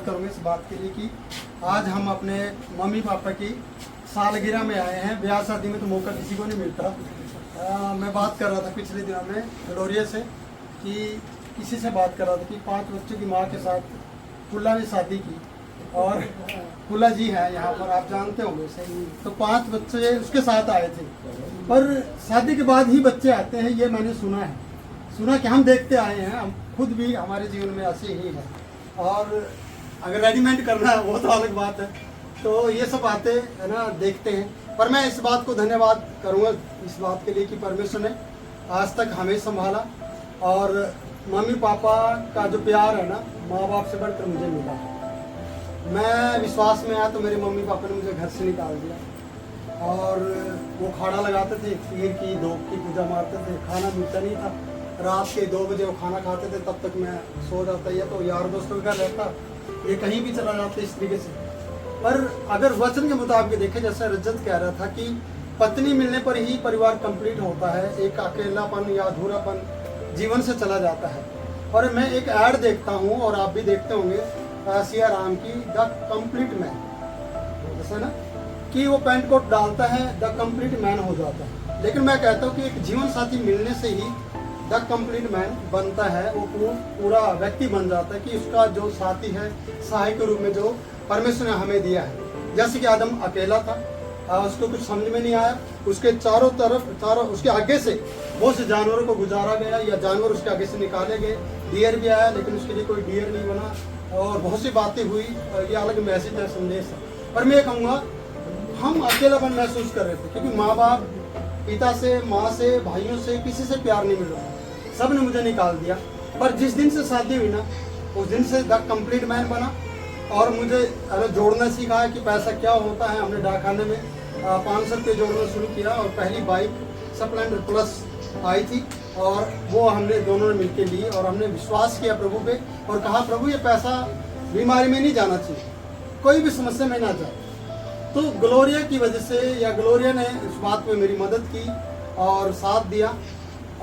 करूँगा इस बात के लिए कि आज हम अपने मम्मी पापा की सालगिरह में आए हैं। ब्याह शादी में तो मौका किसी को नहीं मिलता। मैं बात कर रहा था पिछले दिनों में ग्लोरिया से कि किसी से बात कर रहा था कि 5 बच्चों की माँ के साथ फुल्ला ने शादी की और फुल्ला जी है यहाँ पर, आप जानते होंगे सही। तो 5 बच्चे उसके साथ आए थे, पर शादी के बाद ही बच्चे आते हैं, ये मैंने सुना कि हम देखते आए हैं, हम खुद भी हमारे जीवन में ऐसे ही है। और अगर रेडीमेड करना है वो तो अलग बात है। तो ये सब बातें है ना देखते हैं। पर मैं इस बात को धन्यवाद करूँगा इस बात के लिए कि परमेश्वर ने आज तक हमें संभाला और मम्मी पापा का जो प्यार है ना, माँ बाप से बढ़कर मुझे मिला। मैं विश्वास में आया तो मेरे मम्मी पापा ने मुझे घर से निकाल दिया और वो खाड़ा लगाते थे, पीर की धूप की पूजा मारते थे, खाना मिलता नहीं था। रात के 2 बजे वो खाना खाते थे, तब तक मैं सो जाता या तो यार दोस्तों के घर रहता, ये कहीं भी चला जाता इस तरीके से। पर अगर वचन के मुताबिक देखें, जैसे रजत कह रहा था कि पत्नी मिलने पर ही परिवार कंप्लीट होता है, एक अकेलापन या अधूरापन जीवन से चला जाता है। और मैं एक ऐड देखता हूँ और आप भी देखते होंगे सिया राम की, द कंप्लीट मैन, जैसे ना कि वो पैंट कोट डालता है, द कंप्लीट मैन हो जाता है। लेकिन मैं कहता हूँ कि एक जीवन साथी मिलने से ही द कंप्लीट मैन बनता है, वो पूरा व्यक्ति बन जाता है कि उसका जो साथी है सहायक के रूप में जो परमेश्वर ने हमें दिया है। जैसे कि आदम अकेला था, उसको कुछ समझ में नहीं आया, उसके चारों उसके आगे से बहुत से जानवरों को गुजारा गया या जानवर उसके आगे से निकाले गए। डियर भी आया लेकिन उसके लिए कोई डियर नहीं बना और बहुत सी बातें हुई। ये अलग मैसेज है, संदेश है। पर मैं कहूँगा हम अकेलापन महसूस कर रहे थे क्योंकि माँ बाप, पिता से, माँ से, भाइयों से किसी से प्यार नहीं मिल रहा, सब ने मुझे निकाल दिया। पर जिस दिन से शादी हुई ना, उस दिन से द कंप्लीट मैन बना और मुझे जोड़ना सीखा है कि पैसा क्या होता है। हमने डाकखाने में 500 रुपये जोड़ना शुरू किया और पहली बाइक स्प्लेंडर प्लस आई थी और वो हमने दोनों ने मिलकर ली और हमने विश्वास किया प्रभु पे और कहा प्रभु ये पैसा बीमारी में नहीं जाना चाहिए, कोई भी समस्या में ना जाए। तो ग्लोरिया की वजह से या ग्लोरिया ने इस बात में मेरी मदद की और साथ दिया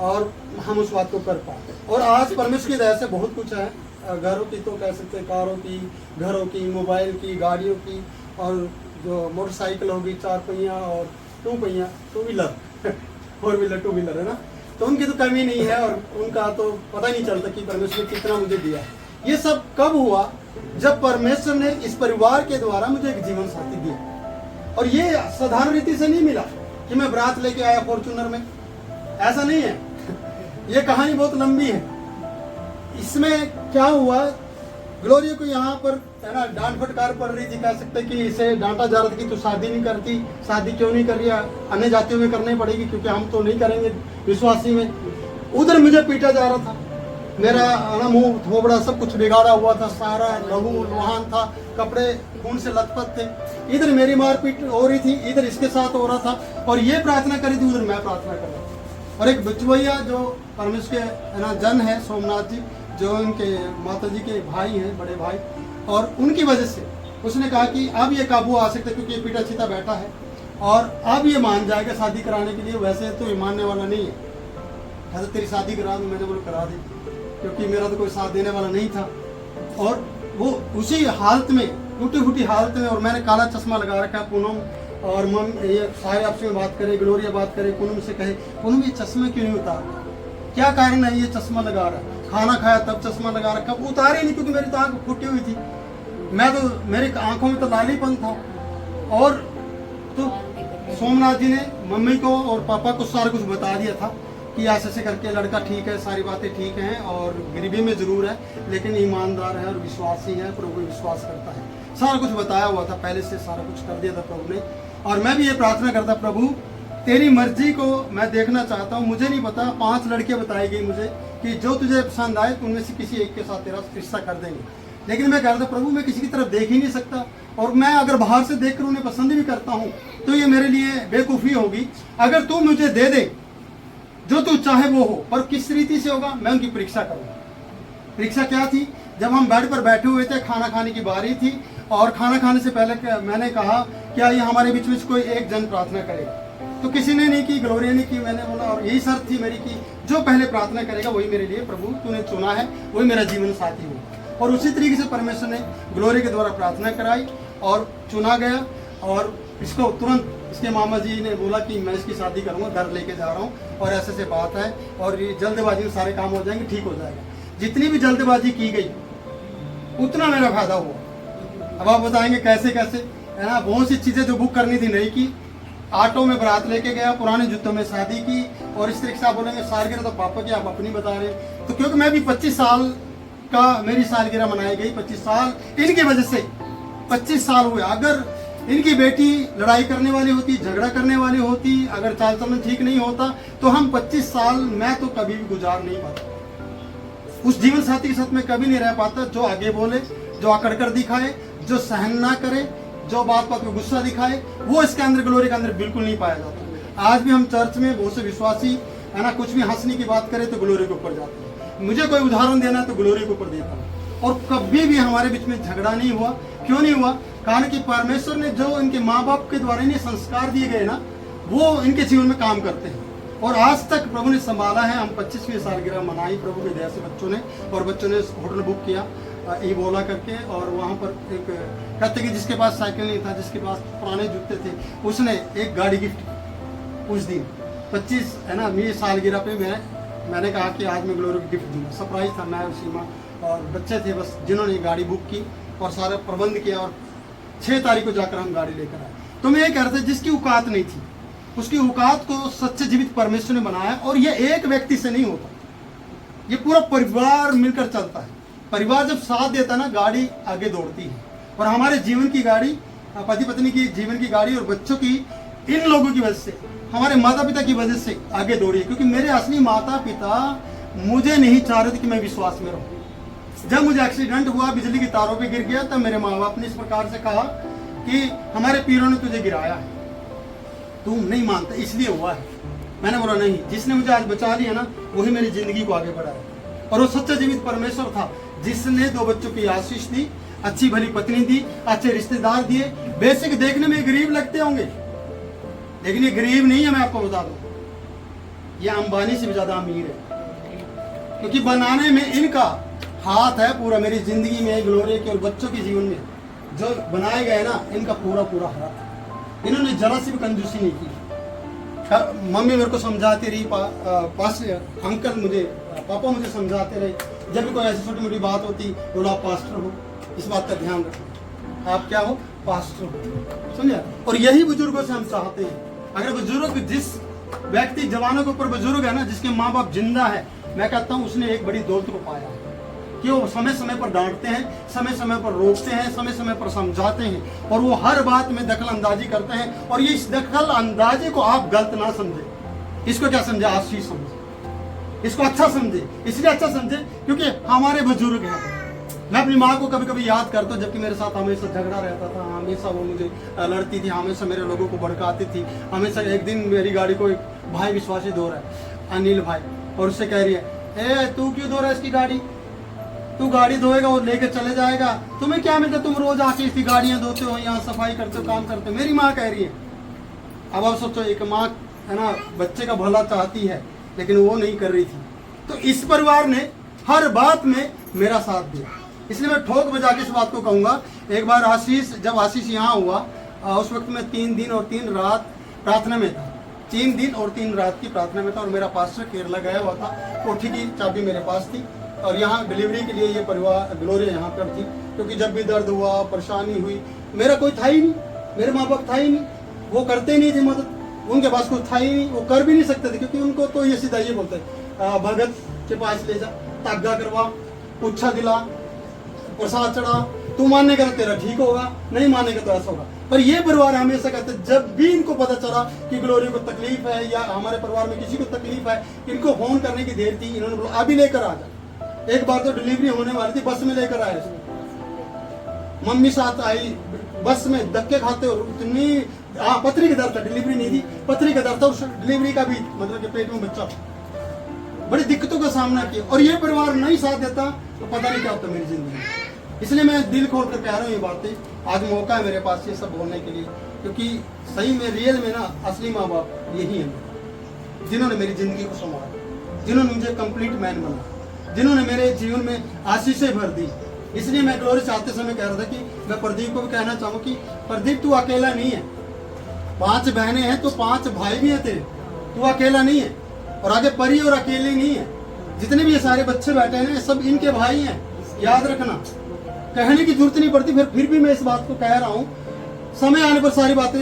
और हम उस बात को कर पाए। और आज परमेश्वर की दया से बहुत कुछ है, घरों की तो कह सकते, कारों की, घरों की, मोबाइल की, गाड़ियों की, और जो मोटरसाइकिल होगी 4 पहिया और 2 पहिया, 2 व्हीलर 4 व्हीलर 2 व्हीलर है ना, तो उनकी तो कमी नहीं है और उनका तो पता नहीं चलता कि परमेश्वर ने कितना मुझे दिया। ये सब कब हुआ? जब परमेश्वर ने इस परिवार के द्वारा मुझे एक जीवन साथी दिया। और ये साधारण रीति से नहीं मिला कि मैं बारात लेके आया फॉर्चूनर में, ऐसा नहीं है। ये कहानी बहुत लंबी है। इसमें क्या हुआ, ग्लोरिया को यहाँ पर है ना डांट फटकार पड़ रही थी, कह सकते कि इसे डांटा जा रहा था कि तू शादी नहीं करती, शादी क्यों नहीं कर रही है, अन्य जातियों में करनी पड़ेगी क्योंकि हम तो नहीं करेंगे विश्वासी में। उधर मुझे पीटा जा रहा था, मेरा मुंह थोबड़ा सब कुछ बिगाड़ा हुआ था, सारा लहू लुहान था, कपड़े खून से लथपथ थे। इधर मेरी मारपीट हो रही थी, इधर इसके साथ हो रहा था और ये प्रार्थना करी थी, उधर मैं प्रार्थना कर रहा था। और एक बचवैया जो परमेश्वर के है ना जन है, सोमनाथ जी, जो इनके माता जी के भाई हैं, बड़े भाई, और उनकी वजह से उसने कहा कि अब ये काबू आ सकता है क्योंकि ये पीटा चिता बैठा है और अब ये मान जाएगा शादी कराने के लिए। वैसे तो ये मानने वाला नहीं है, ऐसा तेरी शादी करा दूँ, मैंने बोला करा दी क्योंकि मेरा तो कोई साथ देने वाला नहीं था। और वो उसी हालत में, टूटी फूटी हालत में, और मैंने काला चश्मा लगा रखा है। पूनम और मम ये सारे आपस में बात करे, ग्लोरिया बात करे, पूनम से कहे पूनम ये चश्मे क्यों नहीं उतार, क्या कारण है ये चश्मा लगा रहा है, खाना खाया तब चश्मा लगा रखा, उतारे नहीं क्योंकि मेरी तो आंख फूटी हुई थी, मैं तो मेरी आंखों में तो लालीपन था। और तो सोमनाथ जी ने मम्मी को और पापा को सारा कुछ बता दिया था कि ऐसे करके लड़का ठीक है, सारी बातें ठीक हैं और गरीबी में जरूर है लेकिन ईमानदार है और विश्वासी है, प्रभु विश्वास करता है, सारा कुछ बताया हुआ था पहले से, सारा कुछ कर दिया था प्रभु ने। और मैं भी ये प्रार्थना करता, प्रभु तेरी मर्जी को मैं देखना चाहता हूँ। मुझे नहीं पता, 5 लड़कियां बताई गई मुझे कि जो तुझे पसंद आए उनमें से किसी एक के साथ तेरा रिश्ता कर देंगे। लेकिन मैं कह रहा था प्रभु मैं किसी की तरफ देख ही नहीं सकता, और मैं अगर बाहर से देख कर उन्हें पसंद भी करता हूँ तो ये मेरे लिए बेवकूफ़ी होगी। अगर तू मुझे दे दे जो तू चाहे वो हो, पर किस रीति से होगा मैं उनकी परीक्षा करूँगा। परीक्षा क्या थी? जब हम बेड पर बैठे हुए थे, खाना खाने की बारी थी और खाना खाने से पहले मैंने कहा क्या ये हमारे बीच में कोई एक जन प्रार्थना करेगा, तो किसी ने नहीं की, ग्लोरिया ने की। मैंने बोला और यही शर्त थी मेरी कि जो पहले प्रार्थना करेगा वही मेरे लिए प्रभु तूने चुना है, वही मेरा जीवन साथी हो। और उसी तरीके से परमेश्वर ने ग्लोरी के द्वारा प्रार्थना कराई और चुना गया। और इसको तुरंत इसके मामा जी ने बोला कि मैं इसकी शादी करूंगा, घर लेके जा रहा हूँ और ऐसे से बात है और ये जल्दबाजी में सारे काम हो जाएंगे, ठीक हो जाएगा। जितनी भी जल्दबाजी की गई उतना मेरा फायदा हुआ। अब आप बताएंगे कैसे कैसे, है ना। बहुत सी चीज़ें जो बुक करनी थी नहीं की, ऑटो में बारात लेके गया, पुराने जूतों में शादी की। और इस तरीके से आप बोलेंगे सालगिरह तो पापा की, आप अपनी बता रहे हैं। तो क्योंकि मैं भी 25 साल का मेरी सालगिरह मनाई गई, 25 साल इनकी वजह से 25 साल हुए। अगर इनकी बेटी लड़ाई करने वाली होती, झगड़ा करने वाली होती, अगर चाल चलन ठीक नहीं होता, तो हम 25 साल मैं तो कभी भी गुजार नहीं पाता। उस जीवन साथी के साथ में कभी नहीं रह पाता जो आगे बोले, जो आकड़ कर दिखाए, जो सहन ना करे, जो बात बात में गुस्सा दिखाए, वो इसके अंदर ग्लोरी के अंदर बिल्कुल नहीं पाया जाता। आज भी हम चर्च में बहुत से विश्वासी, है ना, कुछ भी हंसने की बात करें तो ग्लोरी के ऊपर जाते हैं। मुझे कोई उदाहरण देना है तो ग्लोरी के ऊपर देता हूँ। और कभी भी हमारे बीच में झगड़ा नहीं हुआ। क्यों नहीं हुआ? कारण कि परमेश्वर ने जो इनके माँ बाप के द्वारा इन्हें संस्कार दिए गए ना, वो इनके जीवन में काम करते हैं। और आज तक प्रभु ने संभाला है। हम 25वीं सालगिरह मनाई प्रभु की दया से बच्चों ने, और बच्चों ने होटल बुक किया ई बोला करके, और वहाँ पर एक कहते कि जिसके पास साइकिल नहीं था, जिसके पास पुराने जूते थे, उसने एक गाड़ी गिफ्ट उस दिन 25, है ना, मेरी सालगिरह पे मैंने कहा कि आज मैं ग्लोरी गिफ्ट दूंगा। सरप्राइज था, मैं उसी माँ और बच्चे थे बस, जिन्होंने गाड़ी बुक की और सारा प्रबंध किया। और 6 तारीख को जाकर हम गाड़ी लेकर आए। तो मैं ये कह रहा था, जिसकी औकात नहीं थी, उसकी औकात को सच्चे जीवित परमेश्वर ने बनाया। और ये एक व्यक्ति से नहीं होता, ये पूरा परिवार मिलकर चलता है। परिवार जब साथ देता है ना, गाड़ी आगे दौड़ती है। और हमारे जीवन की गाड़ी, पति पत्नी की जीवन की गाड़ी और बच्चों की, इन लोगों की वजह से, हमारे माता पिता की वजह से आगे दौड़ी है। क्योंकि मेरे असली माता पिता मुझे नहीं चाह रहे थे कि मैं विश्वास में रहूं। जब मुझे एक्सीडेंट हुआ, बिजली की तारों पे गिर गया, तब मेरे माँ बाप ने इस प्रकार से कहा कि हमारे पीरों ने तुझे गिराया है, तुम नहीं मानता इसलिए हुआ है। मैंने बोला नहीं, जिसने मुझे आज बचा लिया ना, वही मेरी जिंदगी को आगे बढ़ाया। और वो सच्चा जीवित परमेश्वर था, जिसने 2 बच्चों की आशीष दी, अच्छी भली पत्नी दी, अच्छे रिश्तेदार दिए। बेसिक देखने में गरीब लगते होंगे, लेकिन ये गरीब नहीं है। मैं आपको बता दूं, ये अंबानी से भी ज्यादा अमीर है, क्योंकि बनाने में इनका हाथ है पूरा। मेरी जिंदगी में, ग्लोरी के और बच्चों के जीवन में जो बनाए गए ना, इनका पूरा पूरा हाथ। इन्होंने जरा सी भी कंजूसी नहीं की। मम्मी मेरे को समझाती रही, अंकल मुझे, पापा मुझे समझाते रहे, जब भी कोई ऐसी छोटी मोटी बात होती, बोला आप पास्टर हो, इस बात का ध्यान रखो, आप क्या हो, पास्टर हो, समझे। और यही बुजुर्गों से हम चाहते हैं। अगर बुजुर्ग, जिस व्यक्ति जवानों के ऊपर बुजुर्ग है ना, जिसके माँ बाप जिंदा है, मैं कहता हूँ उसने एक बड़ी दौलत को पाया है कि वो समय समय पर डांटते हैं, समय समय पर रोकते हैं, समय समय पर समझाते हैं, और वो हर बात में दखल अंदाजी करते हैं। और ये इस दखल अंदाजी को आप गलत ना समझे, इसको क्या समझे, आशीष समझे, इसको अच्छा समझे। इसलिए अच्छा समझे क्योंकि हमारे बुजुर्ग हैं। मैं अपनी माँ को कभी कभी याद करता हूँ, जबकि मेरे साथ हमेशा झगड़ा रहता था, हमेशा वो मुझे लड़ती थी, हमेशा मेरे लोगों को भड़काती थी। हमेशा एक दिन मेरी गाड़ी को एक भाई विश्वासी धो रहा है, अनिल भाई, और उससे कह रही है, ए तू क्यों धो रहा है इसकी गाड़ी, तू गाड़ी धोएगा और लेके चले जाएगा, तुम्हें क्या मिलता, तुम रोज आके इसकी गाड़ियां धोते हो, यहाँ सफाई करते हो, काम करते हो। मेरी माँ कह रही है। अब आप सोचो, एक माँ है ना, बच्चे का भला चाहती है, लेकिन वो नहीं कर रही थी। तो इस परिवार ने हर बात में मेरा साथ दिया। इसलिए मैं ठोक बजा के इस बात को कहूंगा। एक बार जब आशीष यहाँ हुआ, उस वक्त मैं 3 दिन और 3 रात प्रार्थना में था। 3 दिन और 3 रात की प्रार्थना में था, और मेरा पास्टर केरला गया हुआ था। कोठी की चाबी मेरे पास थी, और यहाँ डिलीवरी के लिए ये परिवार ग्लोरी यहाँ पर थी। क्योंकि जब भी दर्द हुआ, परेशानी हुई, मेरा कोई था ही नहीं, मेरे माँ बाप था ही नहीं, वो करते नहीं थे मदद, उनके पास कुछ था ही नहीं, वो कर भी नहीं सकते थे। क्योंकि उनको तो ये सीधा ये बोलते हैं, भगत के पास ले जा, तागा करवा, पुच्छा दिला, प्रसाद चढ़ा, तू मानेगा तो तेरा ठीक होगा, नहीं मानेगा तो ऐसा होगा। पर ये परिवार हमेशा कहते, जब भी इनको पता चला कि ग्लोरी को तकलीफ है, या हमारे परिवार में किसी को तकलीफ है, इनको फोन करने की देर थी, इन्होंने बोला अभी लेकर आ जा। एक बार तो डिलीवरी होने वाली थी, बस में लेकर आए, मम्मी साथ आई, बस में धक्के खाते हो, इतनी पथरी का दर्द था, डिलीवरी नहीं थी, पथरी का दर्द था, उस डिलीवरी का भी, मतलब कि पेट में बच्चा, बड़ी दिक्कतों का सामना किया। और ये परिवार नहीं साथ देता तो पता नहीं क्या होता मेरी जिंदगी। इसलिए मैं दिल खोल कर कह रहा हूँ ये बातें। आज मौका है मेरे पास ये सब बोलने के लिए, क्योंकि सही में रियल में ना असली माँ बाप यही है, जिन्होंने मेरी जिंदगी को संभाला, जिन्होंने मुझे कंप्लीट मैन बनाया, जिन्होंने मेरे जीवन में आशीषें भर दी, इसलिए मैं ग्लोरी चाहते समय कह रहा था कि मैं प्रदीप को भी कहना चाहूँ कि प्रदीप तू अकेला नहीं है, 5 बहनें हैं तो 5 भाई भी हैं तेरे, तू अकेला नहीं है। और आगे परी और अकेले नहीं है, जितने भी ये सारे बच्चे बैठे हैं सब इनके भाई हैं, याद रखना। कहने की जरूरत नहीं पड़ती, फिर भी मैं इस बात को कह रहा हूँ, समय आने पर सारी बातें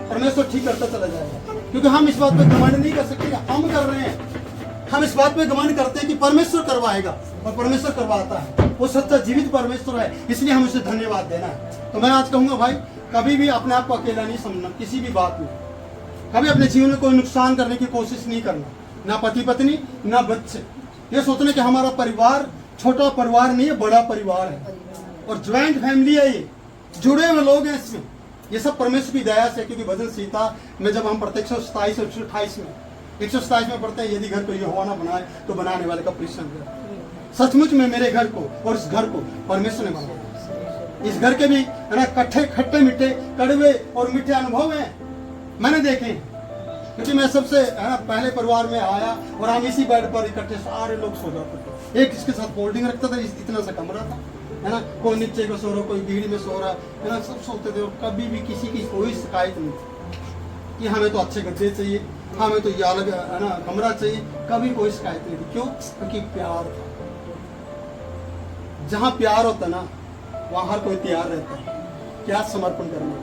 परमेश्वर ठीक करता चला जाएगा। क्योंकि हम इस बात पे घमंड नहीं कर सकते, हम कर रहे हैं, हम इस बात पे घमंड करते हैं कि परमेश्वर करवाएगा, और परमेश्वर करवाता है, वो सच्चा जीवित परमेश्वर है, इसलिए हम उसे धन्यवाद देना है। तो मैं आज कहूंगा भाई, कभी भी अपने आप को अकेला नहीं समझना, किसी भी बात में कभी अपने जीवन में कोई नुकसान करने की कोशिश नहीं करना, ना पति पत्नी ना बच्चे। ये सोचना कि हमारा परिवार छोटा परिवार नहीं है, बड़ा परिवार है, और ज्वाइंट फैमिली है, ये जुड़े हुए लोग हैं इसमें। ये सब परमेश्वर की दया से, क्योंकि भजन संहिता में जब हम पढ़ते 127 और 128 में पढ़ते हैं, यदि घर को यहोवा न बनाए तो बनाने वाले का परिश्रम है। सचमुच में मेरे घर को और इस घर को परमेश्वर ने बनाया। इस घर के भी है ना खट्टे मीठे कड़वे और मीठे अनुभव हैं, मैंने देखे, क्योंकि मैं सबसे है ना पहले परिवार में आया और हम इसी बेड पर इकट्ठे सारे लोग सो जाते थे। एक इसके साथ फोल्डिंग रखता था, इतना सा कमरा था, है ना, कोई नीचे को सो रहा, कोई बीड़ी में सो रहा, है ना, सब सोते थे। और कभी भी किसी की कोई शिकायत नहीं थी कि हमें तो अच्छे गद्दे चाहिए, हमें तो ये अलग है ना कमरा चाहिए, कभी कोई शिकायत नहीं थी। क्यों? क्योंकि प्यार था। जहाँ प्यार होता ना वहाँ हर कोई तैयार रहता है क्या समर्पण करना,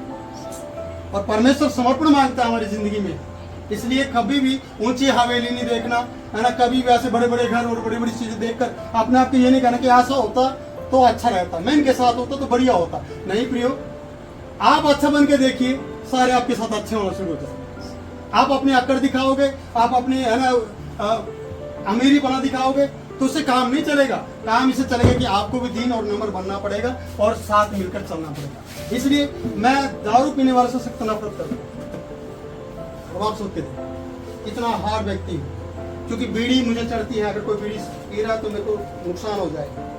और परमेश्वर समर्पण मांगता है हमारी जिंदगी में। इसलिए कभी भी ऊंची हवेली नहीं देखना, है ना, कभी भी ऐसे बड़े बड़े घर और बड़ी बड़ी चीजें देखकर अपने आप को ये नहीं कहना कि ऐसा होता तो अच्छा रहता, मैं इनके साथ होता तो बढ़िया होता। नहीं प्रियो, आप अच्छा बन के देखिए, सारे आपके साथ अच्छे होना शुरू हो जाए। आप अपनी अकड़ दिखाओगे, आप अपनी है ना अमीरी बना दिखाओगे तो उससे काम नहीं चलेगा। काम इससे चलेगा कि आपको भी दीन और नम्र बनना पड़ेगा और साथ मिलकर चलना पड़ेगा। इसलिए मैं दारू पीने वाले से सख्त नफरत करता हूँ। अब आप सोचते थे इतना हार्ड व्यक्ति, क्योंकि बीड़ी मुझे चढ़ती है, अगर कोई बीड़ी पी रहा तो मेरे को नुकसान हो जाएगा।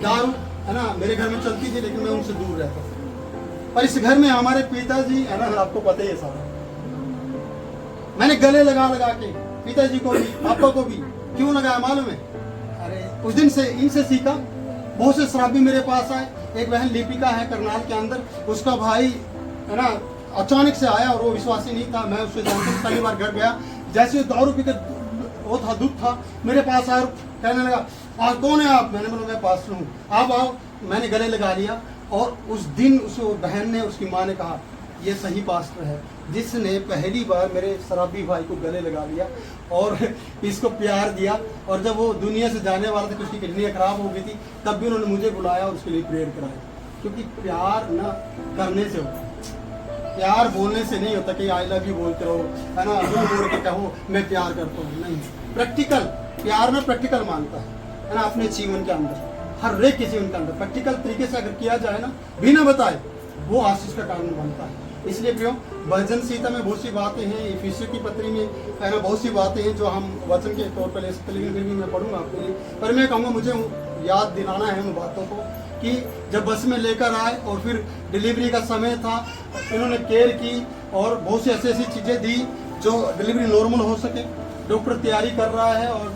दारू है ना मेरे घर में चलती थी, लेकिन मैं उनसे दूर रहता था। पर इस घर में हमारे पिताजी है ना, आपको पता ही है सारा, मैंने गले लगा लगा के पिताजी को भी पापा को भी क्यों लगाया मालूम है? अरे उस दिन से इनसे सीखा। बहुत से शराबी मेरे पास आए, एक बहन लिपिका है करनाल के अंदर, उसका भाई है ना अचानक से आया और वो विश्वासी नहीं था, मैं उससे जानता पहली बार घर गया, जैसे दारू पीकर वो था दूध था, मेरे पास आया, कहने लगा आज कौन है आप? मैंने बोला मैं पास्टर हूँ, आप आओ। मैंने गले लगा लिया, और उस दिन उस बहन ने, उसकी माँ ने कहा ये सही पास्टर है जिसने पहली बार मेरे शराबी भाई को गले लगा लिया और इसको प्यार दिया। और जब वो दुनिया से जाने वाला था, उसकी किडनी खराब हो गई थी, तब भी उन्होंने मुझे बुलाया और उसके लिए प्रेयर कराया। क्योंकि प्यार ना करने से होता, प्यार बोलने से नहीं होता कि आई लव यू बोलते रहो, है ना, मुंह मोड़ के कहो मैं प्यार करता हूँ, नहीं। प्रैक्टिकल प्यार ना प्रैक्टिकल मांगता है ना, अपने जीवन के अंदर, हर एक के जीवन के अंदर प्रैक्टिकल तरीके से अगर किया जाए ना, बिना बताए, वो आशीष का कारण बनता है। इसलिए प्रियो, भजन संहिता में बहुत सी बातें हैं, इफिसियों की पत्री में है ना बहुत सी बातें हैं जो हम वचन के तौर पर ले सकते, लेकिन फिर भी मैं पढ़ूंगा आपके लिए। पर मैं कहूँगा मुझे याद दिलाना है उन बातों को कि जब बस में लेकर आए और फिर डिलीवरी का समय था, इन्होंने केयर की और बहुत सी ऐसी ऐसी चीज़ें दी जो डिलीवरी नॉर्मल हो सके। डॉक्टर तैयारी कर रहा है और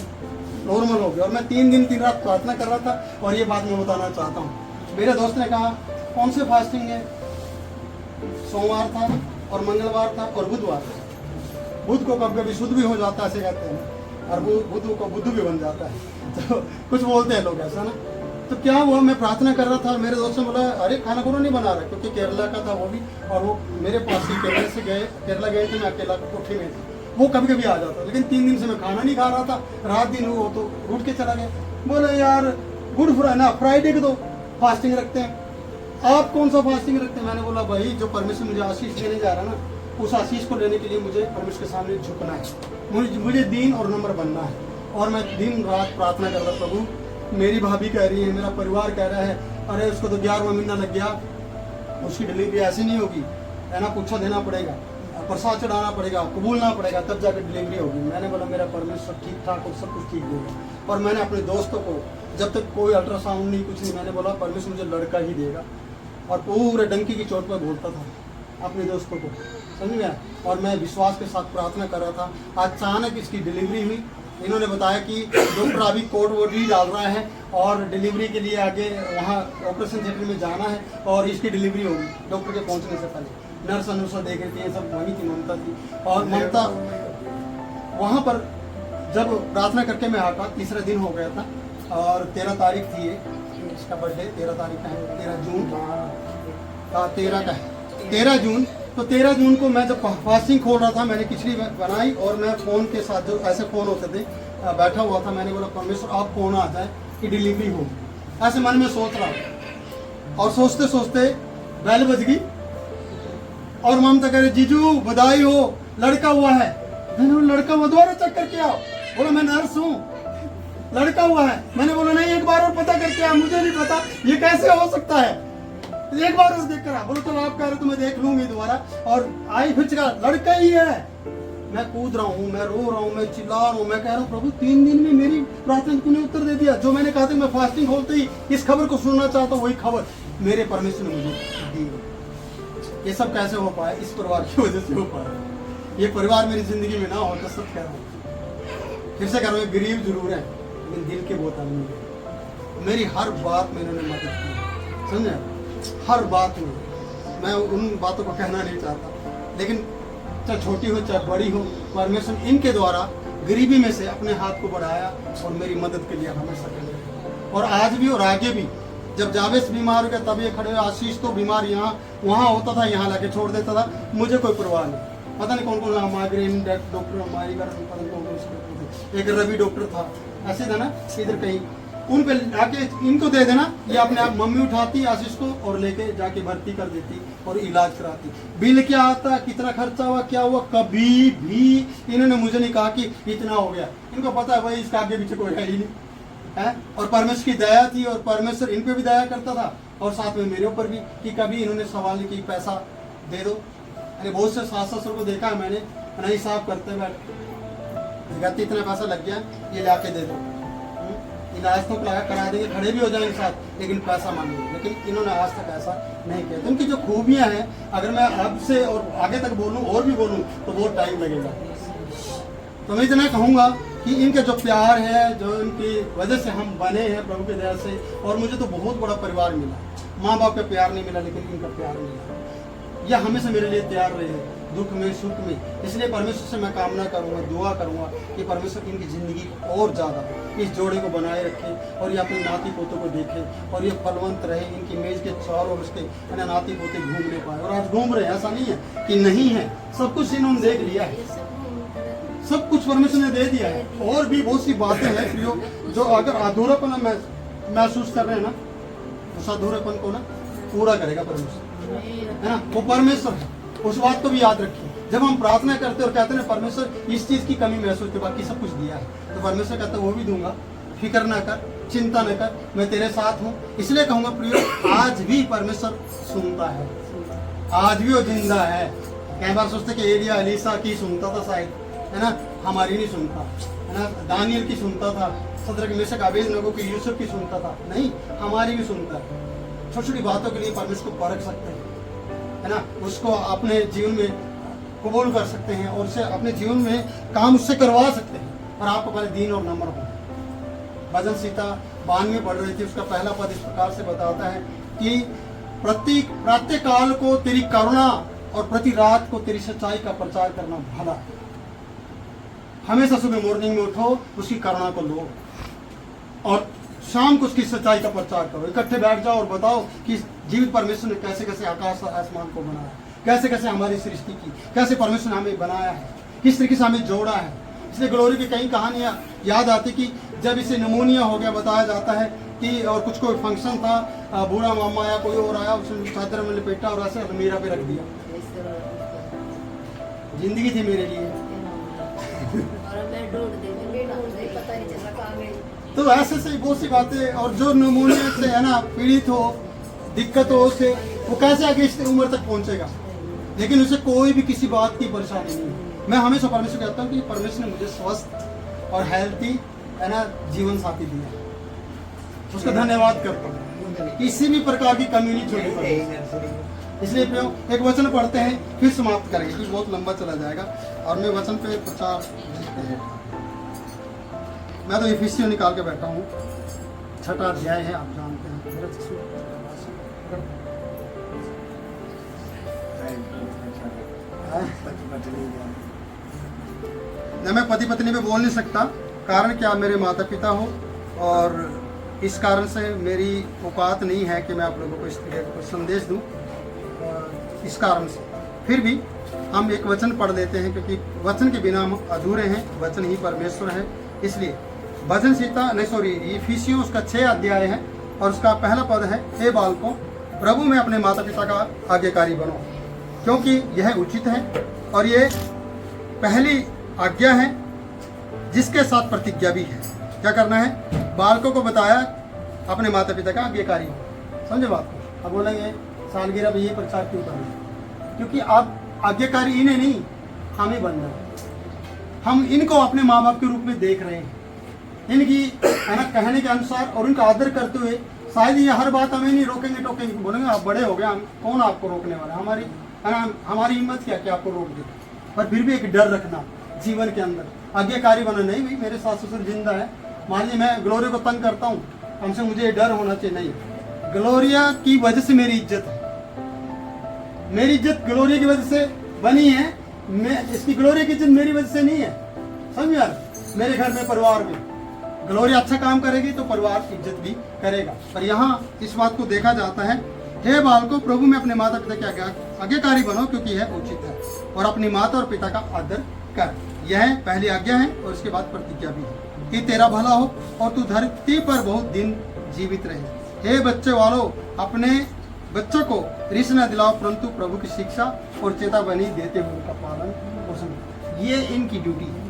नॉर्मल हो गया, और मैं 3 दिन 3 रात प्रार्थना कर रहा था। और ये बात मैं बताना चाहता हूँ, मेरे दोस्त ने कहा कौन से फास्टिंग है? सोमवार था और मंगलवार था और बुधवार था। बुध को कभी कभी शुद्ध भी हो जाता है ऐसे कहते हैं, और बुध को बुद्ध भी बन जाता है, तो कुछ बोलते हैं लोग ऐसा ना। तो क्या हुआ, मैं प्रार्थना कर रहा था और मेरे दोस्त ने बोला अरे खाना खुना नहीं बना रहा, क्योंकि केरला का था वो भी, और वो मेरे पास ही केरला गए थे, मैं अकेला कोठे में था। वो कभी कभी आ जाता, लेकिन 3 दिन से मैं खाना नहीं खा रहा था, रात दिन वो तो उठ के चला गया। बोले यार गुड फ्राइडे को तो फास्टिंग रखते हैं, आप कौन सा फास्टिंग रखते हैं? मैंने बोला भाई जो परमेश्वर मुझे आशीष देने जा रहा है ना, उस आशीष को लेने के लिए मुझे परमेश्वर के सामने झुकना है, मुझे दीन और नम्र बनना है। और मैं दिन रात प्रार्थना कर रहा, प्रभु मेरी भाभी कह रही है, मेरा परिवार कह रहा है अरे उसको तो 11वां महीना लग गया, उसकी डिलीवरी ऐसी नहीं होगी, है ना, पूछा देना पड़ेगा, प्रसाद चढ़ाना पड़ेगा, कबूलना पड़ेगा, तब जाकर डिलीवरी होगी। मैंने बोला मेरा परमेश्वर ठीक ठाक और सब कुछ ठीक देगा। और मैंने अपने दोस्तों को, जब तक कोई अल्ट्रासाउंड नहीं कुछ नहीं, मैंने बोला परमेश्वर मुझे लड़का ही देगा, और पूरे डंकी की चोट पर बोलता था अपने दोस्तों को, समझ गया। और मैं विश्वास के साथ प्रार्थना कर रहा था। अचानक इसकी डिलीवरी हुई इन्होंने बताया कि डॉक्टर अभी कोड वोड भी डाल रहा है और डिलीवरी के लिए आगे वहाँ ऑपरेशन थिएटर में जाना है और इसकी डिलीवरी होगी डॉक्टर के पहुँचने से पहले। नर्स अनुर्सा देख रही थी, सब वही थी, ममता थी। और ममता वहाँ पर जब प्रार्थना करके मैं हटा, तीसरा दिन हो गया था और 13 तारीख थी ये, इसका बर्थडे 13 तारीख का है, 13 जून का 13 का है, 13 जून। तो 13 जून को मैं जब फास्टिंग खोल रहा था, मैंने खिचड़ी बनाई और मैं फ़ोन के साथ, जो ऐसे फ़ोन होते थे, बैठा हुआ था। मैंने बोला परमेश्वर आप फ़ोन आ जाए कि डिलीवरी हो, ऐसे मन में सोच रहा। और सोचते सोचते बेल बज गई और ममता कह रही जीजू बधाई हो, लड़का हुआ है। मैंने बोला लड़का हुआ, दोबारा चेक करके आओ। बोला मैं नर्स हूँ, लड़का हुआ है। मैंने बोला नहीं एक बार और पता करके आओ, मुझे नहीं पता ये कैसे हो सकता है, एक बार उसे देख कर आ। बोलो चलो आप कह रहे हो तो मैं देख लूंगी दोबारा। और आई फिर का लड़का ही है। मैं कूद रहा हूँ, मैं रो रहा हूँ, मैं चिल्ला रहा हूँ, मैं कह रहा हूँ प्रभु 3 दिन में मेरी प्रार्थना तूने उत्तर दे दिया। जो मैंने कहा था मैं फास्टिंग खोलते ही इस खबर को सुनना चाहता हूँ, वही खबर मेरे परमेश्वर ने मुझे दी। ये सब कैसे हो पाया? इस परिवार की वजह से हो पाया। ये परिवार मेरी जिंदगी में ना हो तो सब कह रहा हूँ, फिर से कह रहा हूँ, गरीब जरूर है लेकिन दिल के बहुत आदमी है। मेरी हर बात में इन्होंने मदद की, समझे? हर बात में। मैं उन बातों को कहना नहीं चाहता, लेकिन चाहे छोटी हो चाहे बड़ी हो, परमेश्वर इनके द्वारा गरीबी में से अपने हाथ को बढ़ाया और मेरी मदद के लिए हमेशा करेंगे। और आज भी और आगे भी। जब जावेश बीमार हो गया तब ये खड़े, आशीष तो बीमार यहाँ वहाँ होता था, यहाँ लाके छोड़ देता था, मुझे कोई परवाह नहीं। पता नहीं कौन कौन माइग्रेन डॉक्टर, हमारी एक रवि डॉक्टर था, ऐसे था ना इधर कहीं, उन पे आके इनको दे देना, ये अपने आप मम्मी उठाती आशीष को और लेके जाके भर्ती कर देती और इलाज कराती। बिल क्या आता, कितना खर्चा हुआ, क्या हुआ, कभी भी इन्होंने मुझे नहीं कहा कि इतना हो गया। इनको पता है भाई इसका आगे पीछे कोई है ही नहीं है। और परमेश्वर की दया थी और परमेश्वर इन पे भी दया करता था और साथ में मेरे ऊपर भी, कि कभी इन्होंने सवाल नहीं कि पैसा दे दो। अरे बहुत से 700 को देखा है मैंने, नहीं साफ करते बैठ इतना पैसा लग गया, ये ला के दे दो, इलाज तो करा देंगे, खड़े भी हो जाएंगे साथ, लेकिन पैसा मांगेंगे। लेकिन इन्होंने आज तक ऐसा नहीं किया। तो उनकी जो खूबियां हैं, अगर मैं अब से और आगे तक बोलूं और भी बोलूं तो बहुत टाइम लगेगा। तो मैं इतना कहूंगा कि इनके जो प्यार है, जो इनकी वजह से हम बने हैं प्रभु की दया से, और मुझे तो बहुत बड़ा परिवार मिला। माँ बाप का प्यार नहीं मिला लेकिन इनका प्यार मिला। यह हमेशा मेरे लिए तैयार रहे, दुख में सुख में। इसलिए परमेश्वर से मैं कामना करूंगा, दुआ करूंगा कि परमेश्वर इनकी जिंदगी और ज़्यादा इस जोड़े को बनाए रखे और ये अपने नाती पोतों को देखे और ये फलवंत रहे। इनकी मेज के चारों उसके नाती पोते घूमने पाए, और आज घूम रहे हैं, ऐसा नहीं है कि नहीं है, सब कुछ इन्होंने देख लिया है, सब कुछ परमेश्वर ने दे दिया है। और भी बहुत सी बातें हैं जो अगर अधूरापन महसूस कर रहे हैं ना, उस अधूरापन को ना पूरा करेगा परमेश्वर, है ना। वो परमेश्वर है, उस बात को भी याद रखिए। जब हम प्रार्थना करते और कहते हैं परमेश्वर इस चीज की कमी महसूस के बाकी सब कुछ दिया है, तो परमेश्वर कहता है वो भी दूंगा, फिक्र ना कर, चिंता न कर, मैं तेरे साथ हूँ। इसलिए कहूंगा प्रियो, आज भी परमेश्वर सुनता है, आज भी वो जिंदा है। कई बार सोचते कि एलिया एलीसा की सुनता था शायद, है ना, हमारी नहीं सुनता, है ना। दानियल की सुनता था, सदरक मेशक अबेदनगो की, यूसुफ की सुनता था, नहीं, हमारी भी सुनता है। छोटी छोटी बातों के लिए परमेश्वर को परख सकते हैं, है ना, उसको अपने जीवन में कबूल कर सकते हैं और उसे अपने जीवन में काम उससे करवा सकते हैं। और आपको पहले दीन और नम्र हो। भजन सीता 92 पढ़ रही थी, उसका पहला पद इस प्रकार से बताता है कि प्रत्येक काल को तेरी करुणा और प्रति रात को तेरी सच्चाई का प्रचार करना भला। हमेशा सुबह मॉर्निंग में उठो, उसकी करुणा को लो और शाम को उसकी सच्चाई का प्रचार करो। इकट्ठे बैठ जाओ और बताओ कि जीवित परमेश्वर ने कैसे कैसे आकाश आसमान को बनाया, कैसे कैसे हमारी सृष्टि की, कैसे परमेश्वर ने हमें बनाया है, किस तरीके से हमें जोड़ा है। इसलिए ग्लोरी की कई कहानियां याद आती कि जब इसे निमोनिया हो गया, बताया जाता है कि और कुछ कोई फंक्शन था, बूढ़ा मामा या कोई और आया, उसने चादर में लपेटा और ऐसे अलमीरा पे रख दिया। जिंदगी थी मेरे लिए। तो ऐसे से बहुत सी बातें। और जो निमोनिया से है ना पीड़ित हो, दिक्कत हो, उसे वो कैसे आगे इस उम्र तक पहुंचेगा, लेकिन उसे कोई भी किसी बात की परेशानी नहीं है। मैं हमेशा परमेश्वर कहता हूँ कि परमेश्वर ने मुझे स्वस्थ और हेल्थी, है ना, जीवन साथी दिया, उसका धन्यवाद करता हूँ। किसी भी प्रकार की कमी नहीं छोड़ी परमेश्वर। इसलिए एक वचन पढ़ते हैं फिर समाप्त करेंगे, क्योंकि बहुत लंबा चला जाएगा और मैं वचन पे प्रचार मैं तो इफिसियों निकाल के बैठा हूँ, 6वां अध्याय है, आप जानते हैं। न मैं पति पत्नी पे बोल नहीं सकता, कारण क्या, मेरे माता पिता हो, और इस कारण से मेरी औकात नहीं है कि मैं आप लोगों को इस तरह को संदेश दूं। इस कारण से फिर भी हम एक वचन पढ़ लेते हैं, क्योंकि वचन के बिना हम अधूरे हैं, वचन ही परमेश्वर है। इसलिए भजन संहिता इफिसियों उसका 6 अध्याय है और उसका पहला पद है, हे बालकों प्रभु में अपने माता पिता का आज्ञाकारी बनो, क्योंकि यह उचित है और ये पहली आज्ञा है जिसके साथ प्रतिज्ञा भी है। क्या करना है, बालकों को बताया अपने माता पिता का आज्ञाकारी हो। समझे बात को? अब बोलेंगे सालगिरह में ये प्रचार क्यों करना, क्योंकि आप आज्ञाकारी इन्हें नहीं, हम ही बनना है। हम इनको अपने माँ बाप के रूप में देख रहे हैं, इनकी है ना कहने के अनुसार और उनका आदर करते हुए। शायद ये हर बात हमें नहीं रोकेंगे टोकेंगे, बोलेंगे आप बड़े हो गए, हम कौन आपको रोकने वाला, हमारी है ना, हमारी हिम्मत क्या कि आपको रोक दे। पर फिर भी एक डर रखना जीवन के अंदर, आज्ञाकारी बना। नहीं भाई मेरे सास ससुर जिंदा है, मान लीजिए मैं ग्लोरिया को तंग करता हूँ, हमसे मुझे डर होना चाहिए। नहीं, ग्लोरिया की वजह से मेरी इज्जत है, मेरी इज्जत ग्लोरिया की वजह से बनी है। मैं इसकी ग्लोरिया की इज्जत मेरी वजह से नहीं है। समझ यार, मेरे घर में परिवार में ग्लोरिया अच्छा काम करेगी तो परिवार की इज्जत भी करेगा। पर यहाँ इस बात को देखा जाता है, हे बालकों प्रभु में अपने माता पिता के आज्ञाकारी बनो, क्योंकि यह उचित है, और अपनी माता और पिता का आदर कर। यह पहली आज्ञा है और इसके बाद प्रतिज्ञा भी है कि तेरा भला हो और तू धरती पर बहुत दिन जीवित रहे। हे बच्चे वालों अपने बच्चों को रिस न दिलाओ, परंतु प्रभु की शिक्षा और चेतावनी देते हुए उनका पालन पोषण। ये इनकी ड्यूटी है,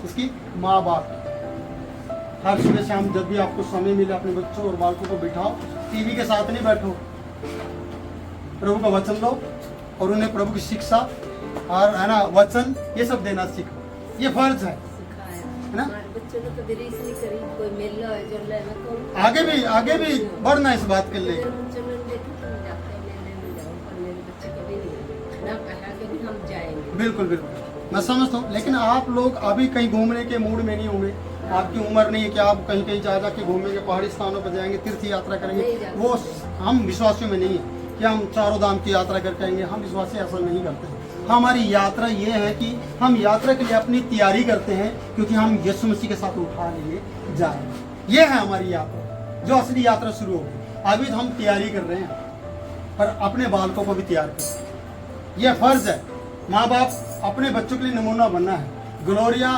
इसकी माँ बाप। हर सुबह शाम जब भी आपको समय मिले अपने बच्चों और बालकों को बिठाओ, टीवी के साथ नहीं बैठो, प्रभु का वचन लो और उन्हें प्रभु की शिक्षा और है ना वचन ये सब देना सीखो। ये फर्ज है ना। आगे भी बढ़ना इस बात के लिए। बिल्कुल बिल्कुल मैं समझता हूँ, लेकिन आप लोग अभी कहीं घूमने के मूड में नहीं होंगे, आपकी उम्र नहीं है कि आप कहीं कहीं जा के घूमेंगे, पहाड़ी स्थानों पर जाएंगे, तीर्थ यात्रा करेंगे। वो हम विश्वासियों में नहीं है कि हम चारों धाम की यात्रा करके आएंगे। हम विश्वासी ऐसा नहीं करते हैं। हमारी यात्रा ये है कि हम यात्रा के लिए अपनी तैयारी करते हैं, क्योंकि हम यीशु मसीह के साथ उठा लिए जाएंगे। ये है हमारी यात्रा, जो असली यात्रा शुरू होगी। अभी तो हम तैयारी कर रहे हैं, पर अपने बालकों को भी तैयार करें। यह फर्ज है। माँ बाप अपने बच्चों के लिए नमूना बनना है। ग्लोरिया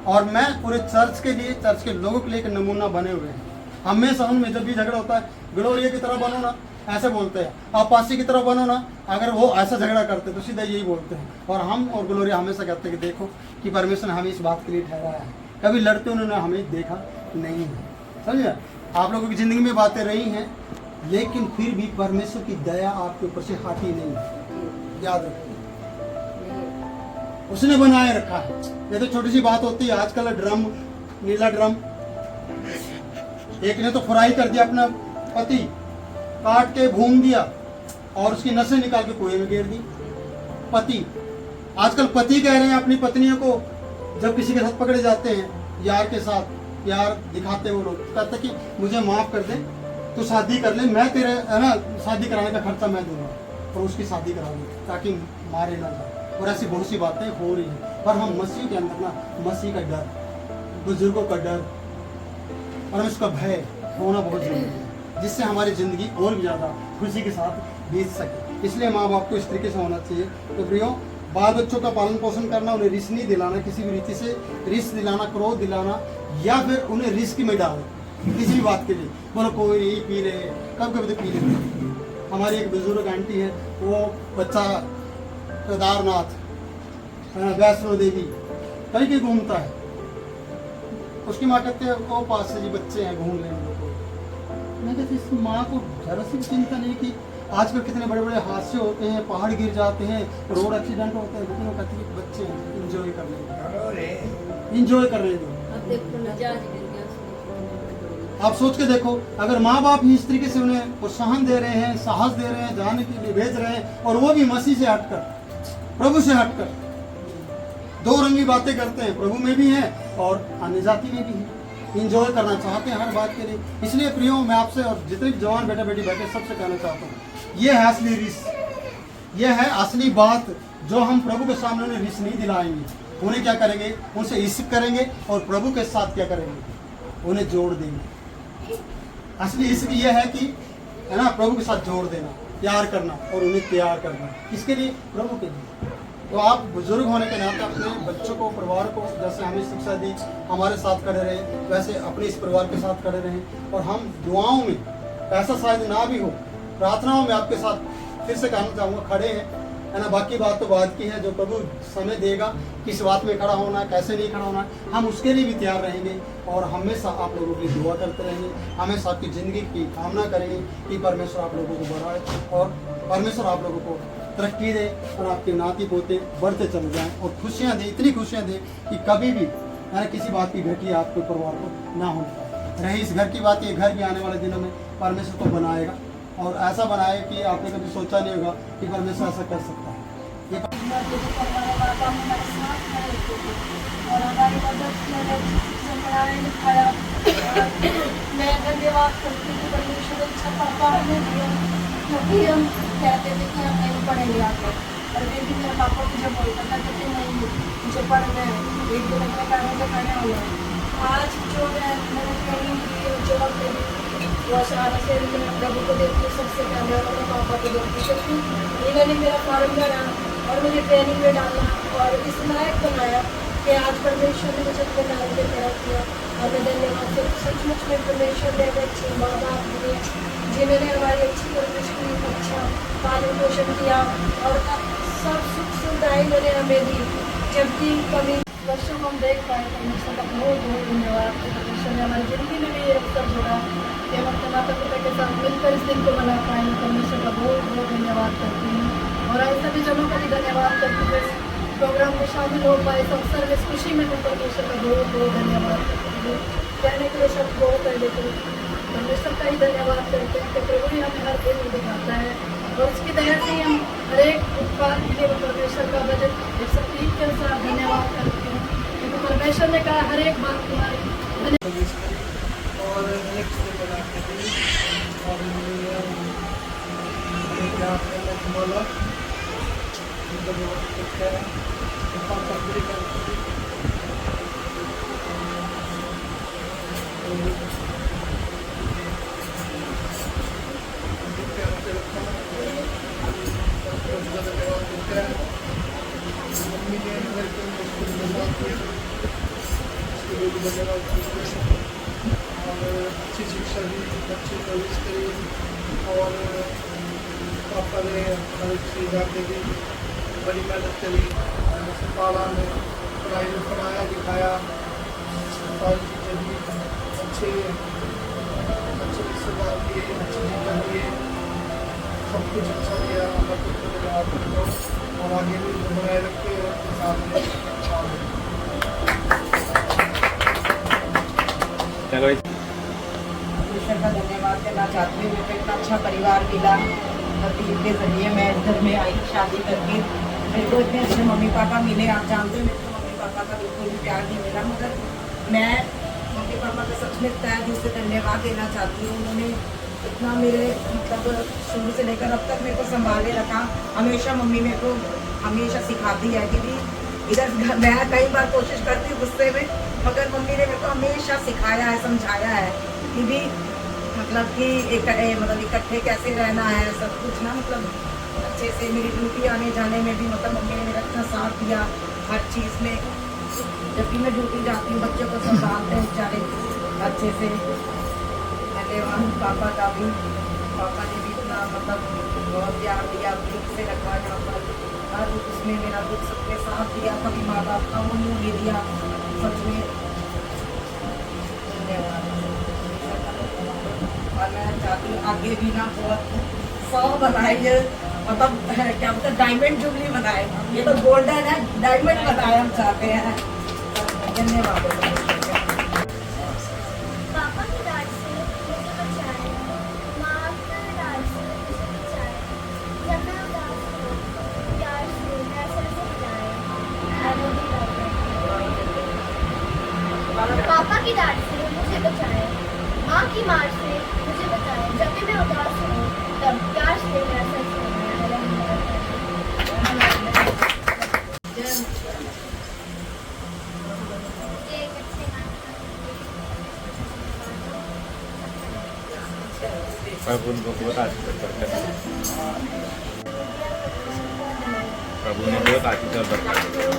और मैं पूरे चर्च के लिए, चर्च के लोगों के लिए एक नमूना बने हुए हैं। हमेशा उनमें जब भी झगड़ा होता है, ग्लोरिया की तरह बनो ना, ऐसे बोलते हैं। आप पासी की तरह बनो ना, अगर वो ऐसा झगड़ा करते तो सीधा यही बोलते हैं। और हम और ग्लोरिया हमेशा कहते हैं कि देखो कि परमेश्वर ने हमें इस बात के लिए ठहराया है, कभी लड़ते उन्होंने हमें देखा नहीं है। समझे? आप लोगों की जिंदगी में बातें रही हैं, लेकिन फिर भी परमेश्वर की दया आपके ऊपर से हटी नहीं है। याद रखो, उसने बनाए रखा है। ये तो छोटी सी बात होती है। आजकल ड्रम, नीला ड्रम, एक ने तो फ्राई कर दिया अपना पति, काट के भून दिया और उसकी नसें निकाल के कुएं में गिर दी। पति, आजकल पति कह रहे हैं अपनी पत्नियों को, जब किसी के साथ पकड़े जाते हैं, यार के साथ प्यार दिखाते वो लोग, कहते कि मुझे माफ कर दे, तो शादी कर ले, मैं तेरे है ना शादी कराने का खर्चा मैं दूंगा, और उसकी शादी करा दूँ ताकि मारे ना जाए। और ऐसी बहुत सी बातें हो रही हैं। पर हम मसीह के अंदर ना, मसीह का डर, बुजुर्गों का डर और हमें उसका भय होना बहुत जरूरी है, जिससे हमारी ज़िंदगी और भी ज़्यादा खुशी के साथ बीत सके। इसलिए माँ बाप को इस तरीके से होना चाहिए। तो प्रियो, बाल बच्चों का पालन पोषण करना, उन्हें रिस्क नहीं दिलाना, किसी भी रीति से रिस्क दिलाना, क्रोध दिलाना, या फिर उन्हें रिस्क में डालना किसी भी बात के लिए। बोलो कोई नहीं पी रहे, कब कभी तो पी लेते। हमारी एक बुजुर्ग आंटी है, वो बच्चा केदारनाथ, वैष्णो देवी कहीं कहीं घूमता है, उसकी माँ कहते हैं वो पास से जी बच्चे हैं घूम रहे हैं। मैं कहती इस माँ को जरा सी चिंता नहीं कि आजकल कितने बड़े बड़े हादसे होते हैं, पहाड़ गिर जाते हैं, रोड एक्सीडेंट होते हैं, लेकिन वो कहती है बच्चे हैं, इंजॉय कर रहे हैं, इंजॉय कर रहे हैं। आप सोच के देखो, अगर माँ बाप ही इस तरीके से उन्हें प्रोत्साहन दे रहे हैं, साहस दे रहे हैं, जाने के लिए भेज रहे हैं, और वो भी मसीह से हटकर, प्रभु से हटकर दो रंगी बातें करते हैं, प्रभु में भी है और अन्य जाति में भी है। इंजॉय करना चाहते हैं हर बात के लिए। इसलिए प्रियो मैं आपसे और जितने भी जवान बेटा बेटी बैठे सबसे कहना चाहता हूँ, ये है असली रिस, ये है असली बात जो हम प्रभु के सामने उन्हें रिस नहीं दिलाएंगे। उन्हें क्या करेंगे, उनसे इश्क करेंगे और प्रभु के साथ क्या करेंगे, उन्हें जोड़ देंगे। असली इश्क ये है कि है ना, प्रभु के साथ जोड़ देना, प्यार करना और उन्हें तैयार करना, किसके लिए, प्रभु के लिए। तो आप बुजुर्ग होने के नाते अपने बच्चों को, परिवार को, जैसे हमें शिक्षा दी हमारे साथ खड़े रहे, वैसे अपने इस परिवार के साथ खड़े रहें। और हम दुआओं में, ऐसा शायद ना भी हो, प्रार्थनाओं में आपके साथ फिर से कहना चाहूँगा खड़े हैं, है ना। बाकी बात तो बात की है, जो प्रभु समय देगा किस बात में खड़ा होना है, कैसे नहीं खड़ा होना है, हम उसके लिए भी तैयार रहेंगे। और हमेशा आप लोगों की दुआ करते रहेंगे, हमेशा आपकी ज़िंदगी की कामना करेंगे कि परमेश्वर आप लोगों को बढ़ाए और परमेश्वर आप लोगों को तरक्की दे और आपके नाती पोते बढ़ते चले जाएं और खुशियाँ दे, इतनी खुशियाँ दे कि कभी भी है ना किसी बात की घटी आपके परिवार को ना हो रही। इस घर की बात, ये घर भी आने वाले दिनों में परमेश्वर को बनाएगा और ऐसा बनाए कि आपने कभी सोचा नहीं होगा कि परमेश्वर ऐसा कर सकता है। ये और हमारी मदद पढ़ाया लिखाया। मैं धन्यवाद करती हूँ परमेश्वर अच्छा पापा हमें दिया, क्योंकि हम कहते थे कि हम नहीं पढ़ेंगे आगे। और फिर भी मेरे पापा मुझे बोलता था कि नहीं मुझे पढ़ना है, एक दिन अपने पैरों पर खड़े होना है। आज जो मैंने ट्रेनिंग की, जो वक्त वो सारा से मैं प्रभु को देखती हूँ सबसे पहले और अपने पापा को देखती हूँ, क्योंकि इन्होंने मेरा फॉर्म भरा और मुझे ट्रेनिंग में डाला और इस लायक बनाया कि आज परमेश्वर ने मुझे अपने नाम पे खड़ा किया। और मैं धन्यवाद करती सचमुच में परमेश्वर ने हमें अच्छी माँ बाप दिए, जिन्होंने हमारी अच्छी परवरिश की, अच्छा पालन पोषण किया और सब सुख सुविधाएं इन्होंने हमें दी। जब भी कभी वर्षों को हम देख पाए, परमेश्वर का बहुत बहुत धन्यवाद। परमेश्वर ने हमारी ज़िंदगी में भी ये अवसर जोड़ा कि हम अपने माता पिता के साथ मिलकर इस दिन को मना पाए। परमेश्वर का बहुत बहुत धन्यवाद करती हूँ और आज सभी जनों का भी धन्यवाद करती हूँ। प्रोग्राम में शामिल हो पाए इस अवसर में, इस खुशी में मैं परमेश्वर का बहुत बहुत धन्यवाद करती हूँ। कहने के लिए शब्द बहुत है, लेकिन परमेश्वर का ही धन्यवाद करते हैं कि प्रभु ही हमें हर दिन दिखाता है और उसकी दया से हम हर एक उत्पाद के लिए परमेश्वर का बजट 130 के अनुसार धन्यवाद करते हैं, क्योंकि परमेश्वर ने कहा हर एक बात तुम्हारी और अच्छी शिक्षा दी, अच्छी सर्विस करी और पापा ने हर एक चीज़ आके दी, बड़ी मेहनत करी, पाला में पढ़ाई में पढ़ाया लिखाया, सारी चीज़ें दी, अच्छे रिश्तेदार दिए, अच्छी चीज़ें दिए, सब कुछ अच्छा दिया। अल्लाह को धन्यवाद करता हूँ और आगे भी बनाए रखे और अपने साथ में परमेश्वर का धन्यवाद करना चाहती हूँ। मुझे इतना अच्छा परिवार मिला, पति के जरिए मैं इस घर में आई शादी करके। मेरे को इतने अच्छे मम्मी पापा मिले। आप जानते हो मेरे को मम्मी पापा का बिल्कुल भी प्यार नहीं मिला, मगर मैं मम्मी पापा का सच में तय दिल से धन्यवाद देना चाहती हूँ। उन्होंने इतना मेरे मतलब शुरू से लेकर अब तक मेरे को संभाले रखा। हमेशा मम्मी मेरे को हमेशा सिखाती है कि भी इधर मैं कई बार कोशिश करती हूँ गुस्से में, मगर मम्मी ने मेरे को हमेशा सिखाया है, समझाया है कि भी मतलब कि मतलब इकट्ठे कैसे रहना है, सब कुछ ना मतलब अच्छे से। मेरी ड्यूटी आने जाने में भी मतलब मम्मी ने मेरा इतना साथ दिया हर चीज़ में। जब भी मैं ड्यूटी जाती हूँ बच्चों को संभालते हैं बेचारे अच्छे से। मैं देवान पापा का भी, पापा ने भी इतना मतलब बहुत प्यार दिया, दुख से रखा यहाँ पर हर उसमें मेरा दुख सबके साथ दिया। कभी माँ बाप का वो नहीं दिया, सच में धन्यवाद। और मैं चाहती हूँ आगे भी ना बहुत 100 बनाइए, मतलब क्या बोलते हैं डायमंड जुबली बनाए। ये तो गोल्डन है, डायमंड बनाए हम चाहते हैं। धन्यवाद। पापा की डांट से मुझे बचाया, माँ के डांट से मुझे बचाया, जब मैं उदास हूँ प्यार से ऐसे समझाया। पापा की डांट से मुझे मार से मुझे बचाएं। जब भी मैं उदास हूँ तब प्यार से मेरा सर प्रभु उनको बहुत आशीर्वाद करते हैं। प्रभु ने बहुत आशीर्वाद करते हैं।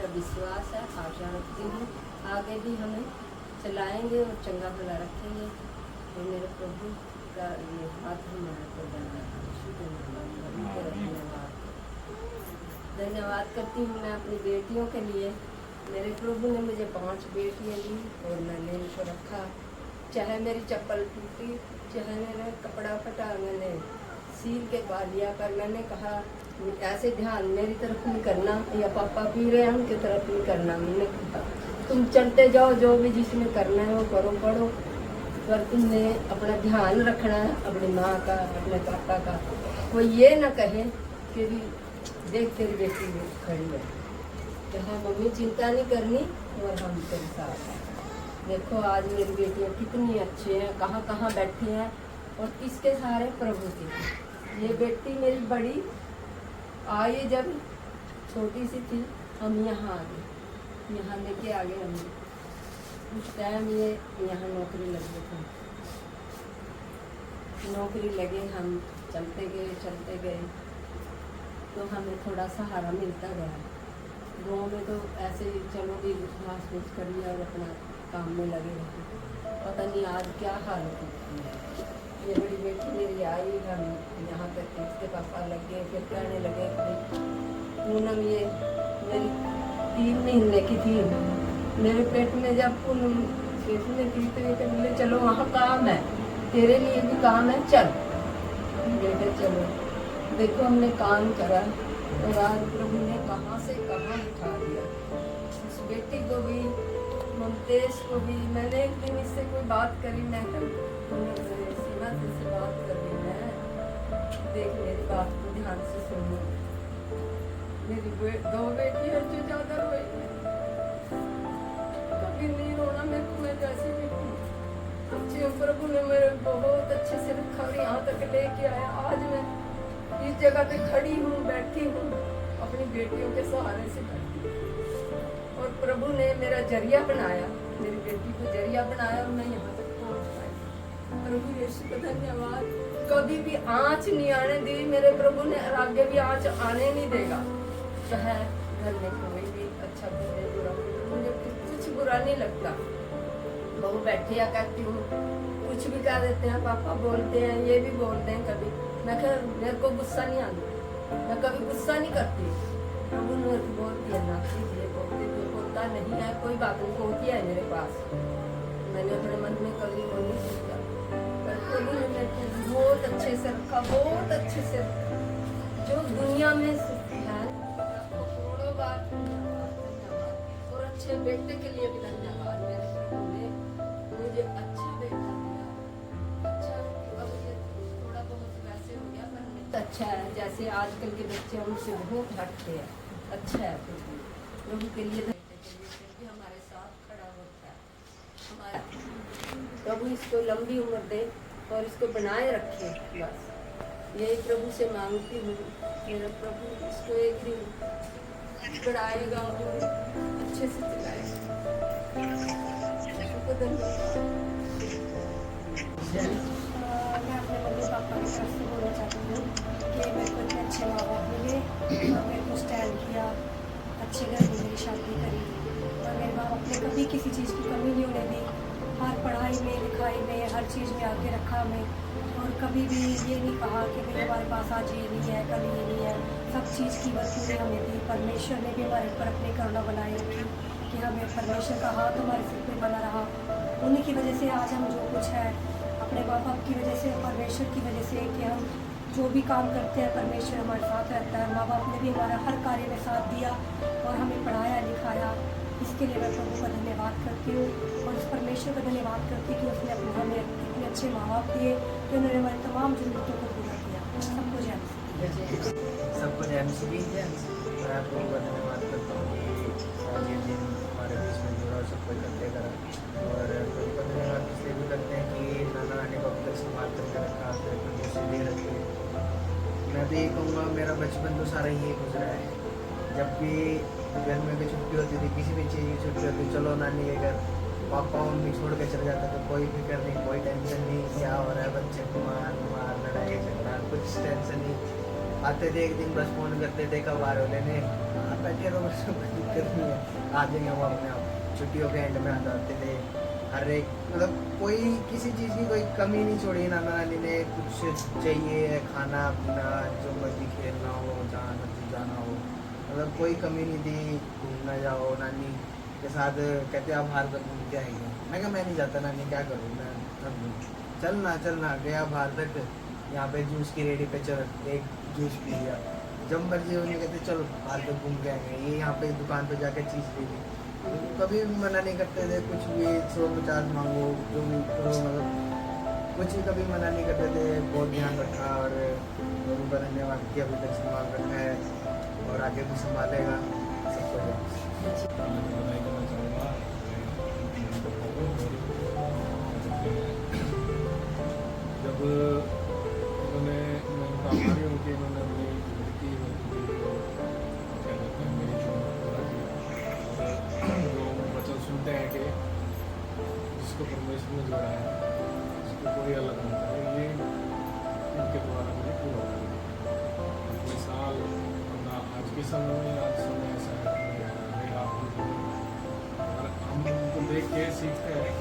विश्वास है, आशा रखती हूँ आगे भी हमें चलाएंगे और चंगा भला रखेंगे। और मेरे प्रभु का ये हाथ हमारे को धन्यवाद करती हूँ मैं अपनी बेटियों के लिए। मेरे प्रभु ने मुझे 5 बेटियाँ दी और मैंने इनको रखा। चाहे मेरी चप्पल टूटी, चाहे मेरा कपड़ा फटा, मैंने सील के पा लिया, पर मैंने कहा ऐसे ध्यान मेरी तरफ नहीं करना या पापा पी रहे हैं उनकी तरफ नहीं करना। मैंने कहा तुम चलते जाओ, जो भी जिसमें करना है वो करो, पढ़ो, पर तुमने अपना ध्यान रखना है अपनी माँ का, अपने पापा का। वो ये ना कहे कि भी देख तेरी बेटी खड़ी है, तो हाँ मम्मी चिंता नहीं करनी और हम तेरे साथ हैं। देखो आज मेरी बेटियाँ कितनी अच्छी हैं, कहाँ कहाँ बैठी हैं और किसके सहारे, प्रभु की। ये बेटी मेरी बड़ी आई जब छोटी सी थी, हम यहाँ आ गए, यहाँ लेके आ गए हम। उस टाइम ये यहाँ नौकरी लगे थे, नौकरी लगे, हम चलते गए तो हमें थोड़ा सहारा मिलता गया। गाँव में तो ऐसे ही चलो भी घास फूस कर लिया और अपना काम में लगे रहे। पता नहीं आज क्या हालत होती है। ये बड़ी बेटी मेरी आई, हम यहाँ तक इसके पापा लग गए, फिर कहने लगे पूनम ये मेरी 3 महीने की थी, मेरे पेट में जब पूनम पेट में थी तो ये कहने चलो वहाँ काम है, तेरे लिए भी काम है, चल बेटे चलो। देखो हमने काम करा और आज प्रभु ने कहाँ से कहाँ उठा दिया। उस बेटी को भी, ममतेश को भी, मैंने एक दिन इससे कोई बात करी, मैं सीमा से बात कर रही, मैं देख मेरी बात को ध्यान से सुनो। मेरी 2 बेटी है जो ज्यादा रोई, कभी नहीं रोना मेरे को, मैं जैसी भी हूँ अच्छी। प्रभु ने मेरे बहुत अच्छे से रखा और यहाँ तक लेके आया। आज मैं इस जगह पे खड़ी हूँ, बैठी हूँ, अपनी बेटियों के सहारे से बैठी। और प्रभु ने मेरा जरिया बनाया, मेरी बेटी को जरिया बनाया और मैं यहाँ तक पहुँच पाई। प्रभु यीशु का धन्यवाद। कभी भी आँच नहीं आने दी मेरे प्रभु ने, और आगे भी आँच आने नहीं देगा। चाहे घर में कोई भी अच्छा बोले बुरा, मुझे कुछ बुरा नहीं लगता। बहू बैठी या कहती हूँ, कुछ भी कह देते हैं, पापा बोलते हैं, ये भी बोलते हैं कभी, मैं कह मेरे को गुस्सा नहीं आता, मैं कभी गुस्सा नहीं करती। प्रभु ने बोलती है ना कीजिए, बोलता नहीं है, कोई बात नहीं, होती है मेरे पास। मैंने अपने मन में कभी वो नहीं सोचा, पर प्रभु ने मेरे को बहुत अच्छे से रखा, बहुत अच्छे से रखा। जो दुनिया में है करोड़ों बार धन्यवाद, और अच्छे बेटे के लिए भी धन्यवाद। मेरे प्रभु ने मुझे अच्छा बेटा दिया, अच्छा। अब ये थोड़ा बहुत वैसे हो गया, पर अच्छा है। जैसे आजकल के बच्चे उनसे बहुत हटते हैं, अच्छा है। प्रभु के लिए हमारे साथ खड़ा होता है। हमारा प्रभु इसको लंबी उम्र दे और इसको बनाए रखे, बस यही प्रभु से मांगती हूँ। मेरा प्रभु इसको एक दिन बढ़ाएगा और अच्छे से चलाएगा। मैं अपने मम्मी पापा की तरफ से बोलना चाहती हूँ कि मेरे को इतने अच्छे माँ बाप मिले, मेरे को स्टैंड किया, अच्छे घर में मेरी शादी करी, और मेरे माँ बाप ने कभी किसी चीज़ की कमी नहीं होने दी। हर पढ़ाई में, लिखाई में, हर चीज़ में आके रखा हमें, और कभी भी ये नहीं कहा कि भाई हमारे पास आज ये नहीं है, कल ये नहीं है। सब चीज़ की वस्तुएं हमें दी। परमेश्वर ने भी हमारे ऊपर अपनी करुणा बनाए रखी कि हमें परमेश्वर का हाथ हमारे सिर पे बना रहा। उन्हीं की वजह से आज हम जो कुछ है, अपने माँ बाप की वजह से, परमेश्वर की वजह से, कि हम जो भी काम करते हैं परमेश्वर हमारे साथ रहता है। माँ बाप ने भी हमारा हर कार्य में साथ दिया और हमें पढ़ाया लिखाया। इसके लिए मैं प्रभु का धन्यवाद करती हूँ और उस परमेश्वर का धन्यवाद करती हूँ कि उसने अपने हमें इतने अच्छे माँ बाप दिए कि उन्होंने हमारी तमाम ज़रूरतों को पूरा किया। सबको जय मसीह। सबको जय मसीह की। मैं आप लोगों का धन्यवाद करता हूँ कि आज ये दिन हमारे बीच में जुड़ा और सबको इकट्ठे करा। और प्रभु का धन्यवाद इसलिए भी करते हैं कि नाना नानी को अब तक संभाल करके रखा, फिर मुझे दे रखे। मैं भी कहूँगा मेरा बचपन तो सारा यही गुजरा है। जब भी गर्मी की छुट्टी होती थी, किसी भी चीज़ की छुट्टी होती, चलो नानी के घर, पापा मम्मी छोड़ के चले जाते तो कोई फिक्र नहीं, कोई टेंशन नहीं, क्या हो रहा है बच्चे को मार लड़ाई झगड़ा, कुछ टेंशन नहीं। आते थे एक दिन बस फ़ोन करते थे कब आ रहे हो लेने, बैठे रहो, बस कोई दिक्कत नहीं है, आ जाएंगे वो अपने आप। छुट्टियों के एंड में आ जाते थे। हर एक मतलब कोई किसी चीज़ की कोई कमी नहीं छोड़ी नाना नानी ने। कुछ चाहिए, खाना पीना, जो मर्जी खेलना हो, जहाँ मर्जी जाना हो, मतलब कोई कमी नहीं थी। घूमना जाओ नानी के साथ, कहते आप बाहर तक घूम के आएंगे। मैं कहा मैं नहीं जाता नानी, क्या करूँ मैं, चलना गया बाहर तक, यहाँ पे जूस की रेडी पे चल, एक जूस पी लिया। जब मर्जी उन्हें कहते चलो बाहर तक घूम के आएंगे, ये यहाँ पे दुकान पे जाके चीज़ ले ली। कभी भी मना नहीं करते थे, कुछ भी 100-50 मांगो, जो भी करो, मतलब कुछ भी कभी मना नहीं करते थे। बहुत ध्यान रखा और प्रभु का धन्यवाद कि अभी तक संभाल रखा है और आगे भी संभालेगा। सबको मैं तो बधाई करना चाहूँगा मेरे पापा को। जब उन्होंने हमारी उनकी उन्होंने अपनी लड़की को क्या कहते हैं मेरी जो पूरा किया, और जो वचन सुनते हैं कि जिसको परमेश्वर ने जोड़ा है उसको कोई अलग नहीं है, ये उनके द्वारा मुझे पूरा हो गया। मिसाल अपना आज के समय में, आज समय ऐसा है और हम उनको देख के सीखते हैं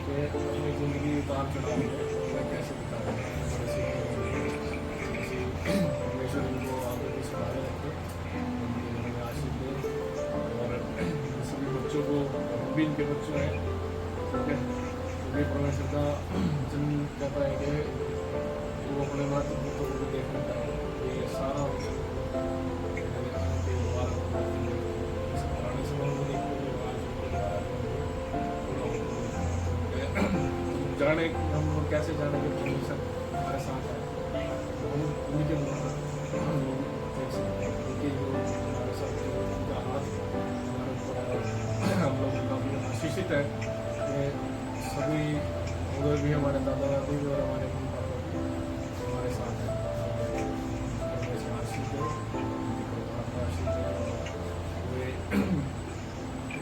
कि अपनी ज़िंदगी उतार चढ़ाव में कैसे बिताते हैं। परमेश्वर इनको आगे भी सुधारे रखे, उनके आशीष दे। और सभी बच्चों को, हम भी इनके बच्चे हैं, ठीक है, क्योंकि परमेश्वर का वचन कहता है कि वो अपने माता पिता को भी देखने का है। ये सारा वचन के द्वारा पुराने समय में देखते हुए आज पूरा जाने हम लोग कैसे जाने के परमेश्वर हमारे साथ है, हम उन्हीं के देख सकते हैं। उनके जो हमारे साथ उनका हाथ हमारे ऊपर, हम लोग काफ़ी आशीषित है कि सभी उधर भी हमारे दादा दादी और हमारे मम्मी पापा हमारे साथ हैं। आशीष है, आशीष है और वे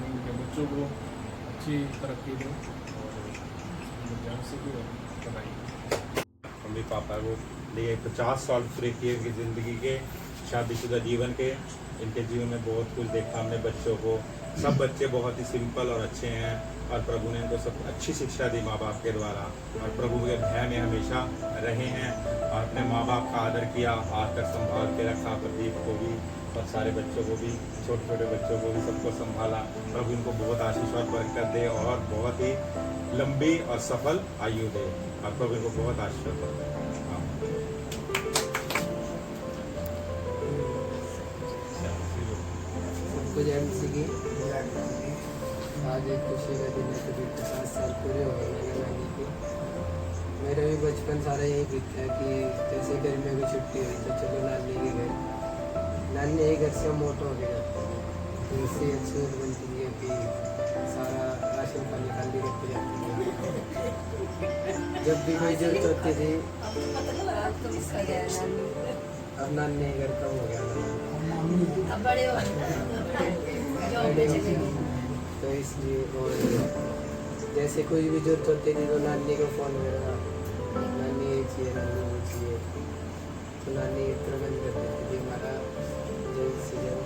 उनके बच्चों को अच्छी तरक्की दें और जान से भी बताइए। मम्मी पापा को लिए 50 साल पूरे किए उनकी ज़िंदगी के, शादीशुदा जीवन के। इनके जीवन में बहुत कुछ देखा हमने बच्चों को। सब बच्चे बहुत ही सिंपल और अच्छे हैं और प्रभु ने इनको सब अच्छी शिक्षा दी माँ बाप के द्वारा, और प्रभु के भय में हमेशा रहे हैं और अपने माँ बाप का आदर किया, आज तक संभाल के रखा। प्रदीप को भी और सारे बच्चों को भी, छोटे छोटे बच्चों को भी, सबको संभाला। प्रभु इनको बहुत आशीष और बरकत दे और बहुत ही लंबी और सफल आयु दे, और प्रभु इनको बहुत आशीष दे। सबको जय मसीह की। आज एक खुशी का दिन है, कभी 50 साल पूरे हो गए नाना नानी के। मेरा भी बचपन सारा यही बीता है कि जैसे गर्मियों की छुट्टी हुई तो चलो नानी के घर। नानी एक घर से मोटा हो गया, तो इससे अच्छी बनती है कि सारा राशन पानी खाली रखते जाते थे। जब भी कोई जरूरत होती थी, अब नानी घर कम हो गया तो इसलिए। और जैसे कोई भी जरूरत होती थी तो नानी को फ़ोन करा, नानी ये चाहिए, नानी वो चाहिए, तो नानी प्रबंध कर देती थी हमारा जो सीजन।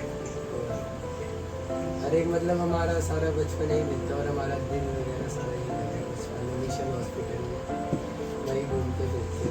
हर एक मतलब हमारा सारा बचपन ही मिलता और हमारा दिन वगैरह सारा ही लगा बचपन मिशन हॉस्पिटल में वही घूमते फिरते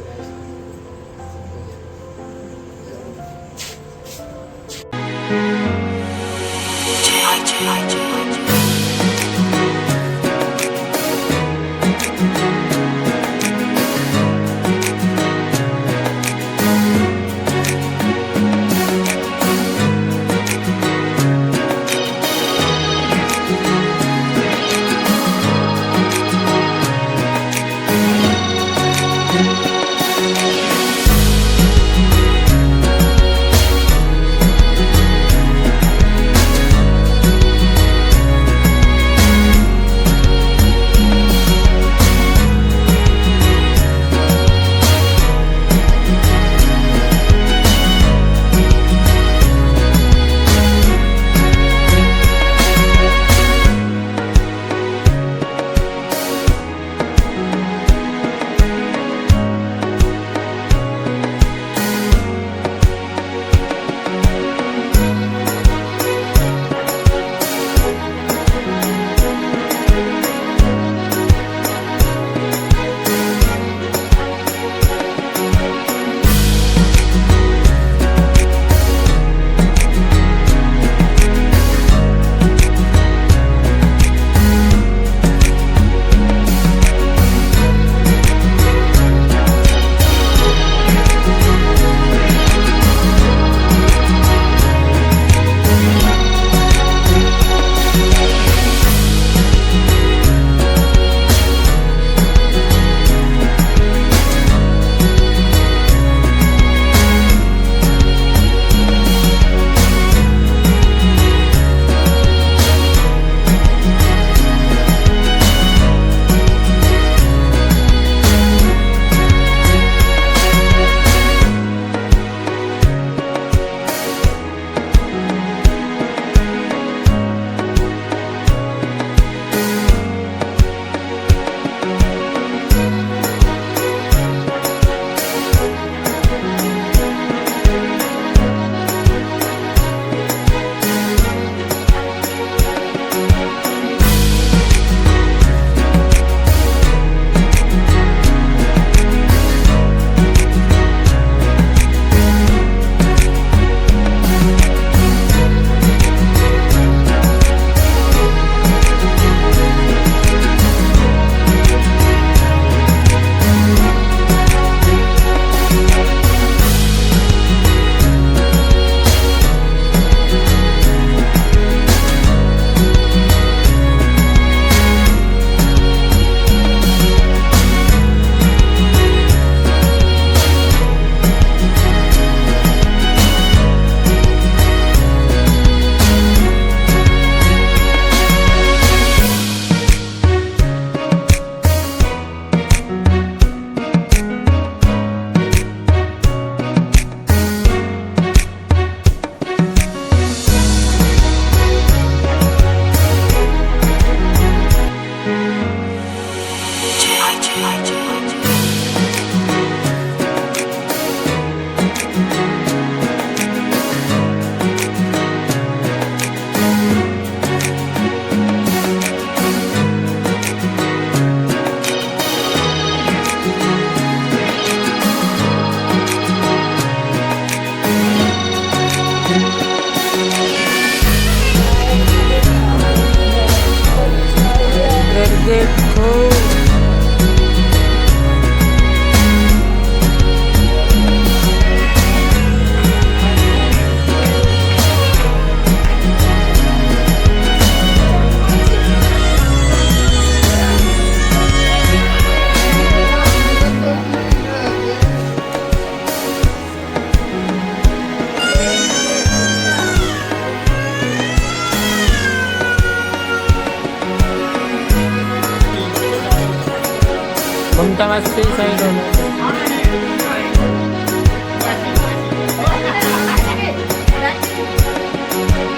चिंता मस्ती सही दोनों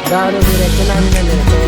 दारू भी रखना मेरे को